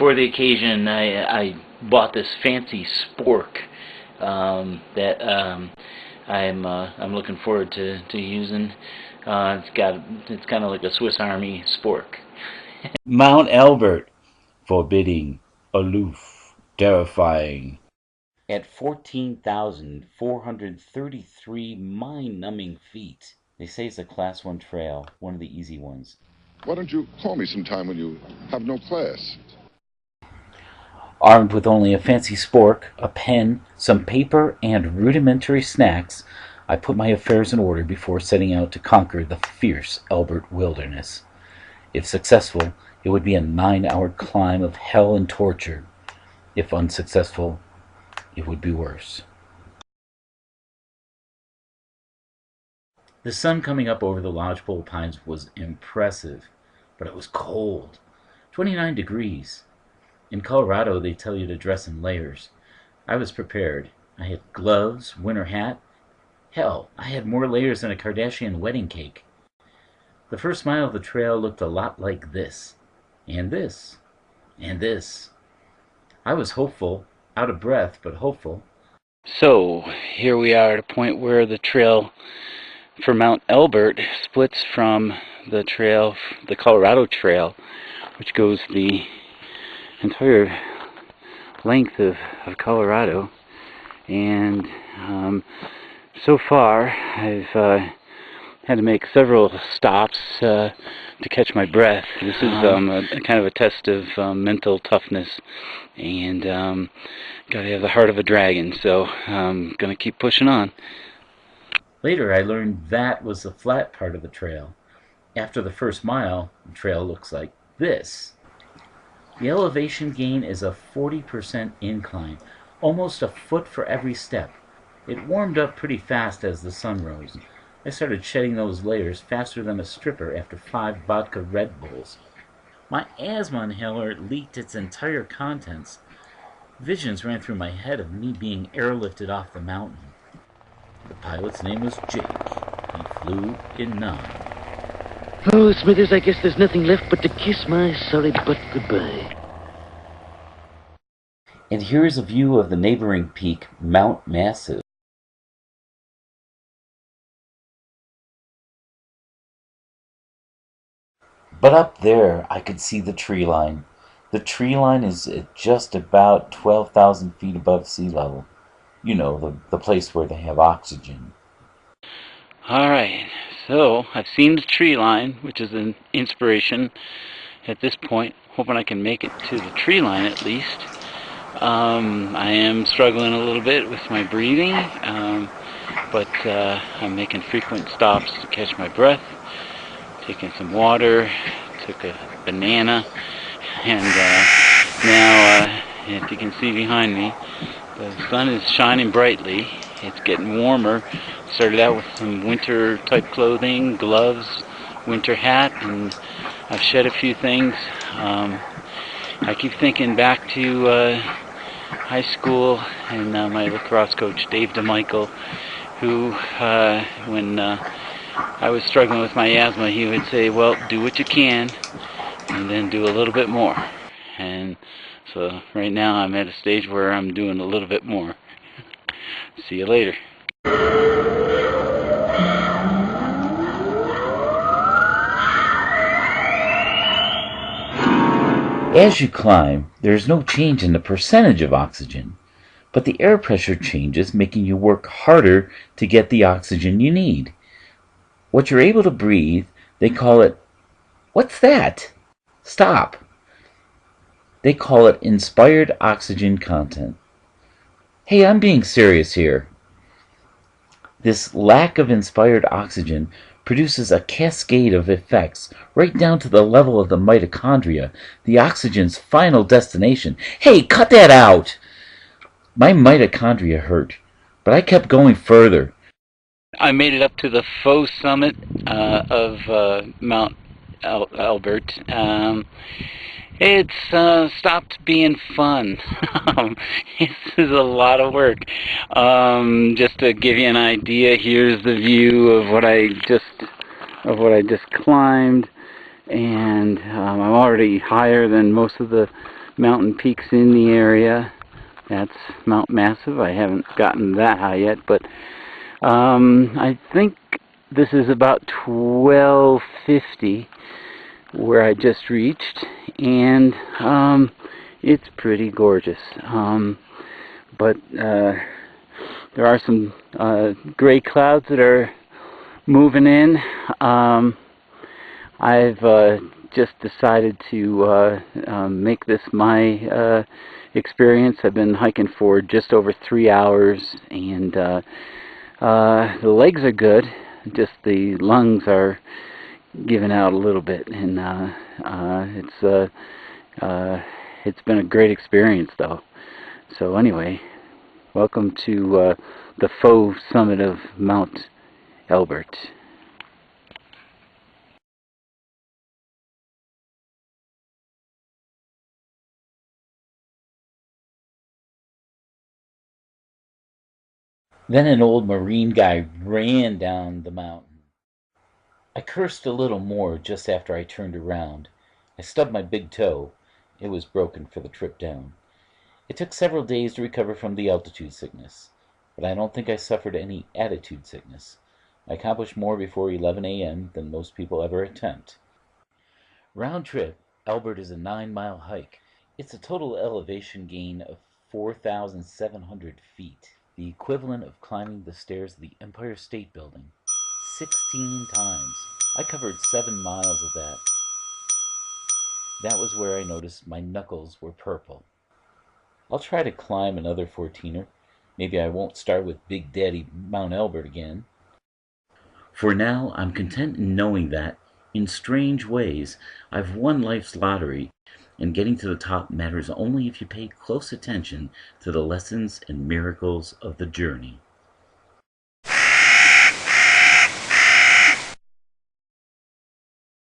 for the occasion, I bought this fancy spork that I'm looking forward to using. It's kind of like a Swiss Army spork. Mount Elbert, forbidding, aloof, terrifying. At 14,433 mind-numbing feet. They say it's a Class 1 trail, one of the easy ones. Why don't you call me sometime when you have no class? Armed with only a fancy spork, a pen, some paper, and rudimentary snacks, I put my affairs in order before setting out to conquer the fierce Elbert wilderness. If successful, it would be a 9-hour climb of hell and torture. If unsuccessful, it would be worse. The sun coming up over the lodgepole pines was impressive, but it was cold. 29 degrees. In Colorado, they tell you to dress in layers. I was prepared. I had gloves, winter hat. Hell, I had more layers than a Kardashian wedding cake. The first mile of the trail looked a lot like this, and this, and this. I was hopeful, out of breath, but hopeful. So, here we are at a point where the trail for Mount Elbert splits from the trail, the Colorado Trail, which goes the entire length of Colorado. And so far I've had to make several stops to catch my breath. This is a kind of a test of mental toughness, and gotta have the heart of a dragon, so I'm gonna keep pushing on. Later I learned that was the flat part of the trail. After the first mile, the trail looks like this. The elevation gain is a 40% incline, almost a foot for every step. It warmed up pretty fast as the sun rose. I started shedding those layers faster than a stripper after 5 vodka Red Bulls. My asthma inhaler leaked its entire contents. Visions ran through my head of me being airlifted off the mountain. The pilot's name was Jake. He flew in 9. Oh, Smithers, I guess there's nothing left but to kiss my sorry butt goodbye. And here is a view of the neighboring peak, Mount Massive. But up there, I could see the tree line. The tree line is at just about 12,000 feet above sea level. You know, the place where they have oxygen. Alright, so I've seen the tree line, which is an inspiration at this point. Hoping I can make it to the tree line at least. I am struggling a little bit with my breathing, but I'm making frequent stops to catch my breath, taking some water, took a banana, and now, if you can see behind me, the sun is shining brightly. It's getting warmer. Started out with some winter type clothing, gloves, winter hat, and I've shed a few things. I keep thinking back to high school and my lacrosse coach, Dave DeMichael, who, when I was struggling with my asthma, he would say, well, do what you can, and then do a little bit more. And so right now I'm at a stage where I'm doing a little bit more. See you later. As you climb, there is no change in the percentage of oxygen, but the air pressure changes, making you work harder to get the oxygen you need. What you're able to breathe, they call it, what's that? Stop. They call it inspired oxygen content. Hey, I'm being serious here. This lack of inspired oxygen produces a cascade of effects right down to the level of the mitochondria, the oxygen's final destination. Hey, cut that out! My mitochondria hurt, but I kept going further. I made it up to the faux summit of Mount Elbert. It's stopped being fun. This is a lot of work. Just to give you an idea, here's the view of what I just climbed, and I'm already higher than most of the mountain peaks in the area. That's Mount Massive. I haven't gotten that high yet, but I think this is about 1250 where I just reached, and it's pretty gorgeous. But there are some gray clouds that are moving in. I've just decided to make this my experience. I've been hiking for just over 3 hours, and the legs are good, just the lungs are giving out a little bit, and it's been a great experience though. So anyway, welcome to the faux summit of Mount Elbert. Then an old Marine guy ran down the mountain. I cursed a little more just after I turned around. I stubbed my big toe. It was broken for the trip down. It took several days to recover from the altitude sickness, but I don't think I suffered any attitude sickness. I accomplished more before 11 a.m. than most people ever attempt. Round trip, Elbert is a 9-mile hike. It's a total elevation gain of 4,700 feet, the equivalent of climbing the stairs of the Empire State Building 16 times. I covered 7 miles of that. That was where I noticed my knuckles were purple. I'll try to climb another 14er. Maybe I won't start with Big Daddy Mount Elbert again. For now, I'm content in knowing that, in strange ways, I've won life's lottery, and getting to the top matters only if you pay close attention to the lessons and miracles of the journey.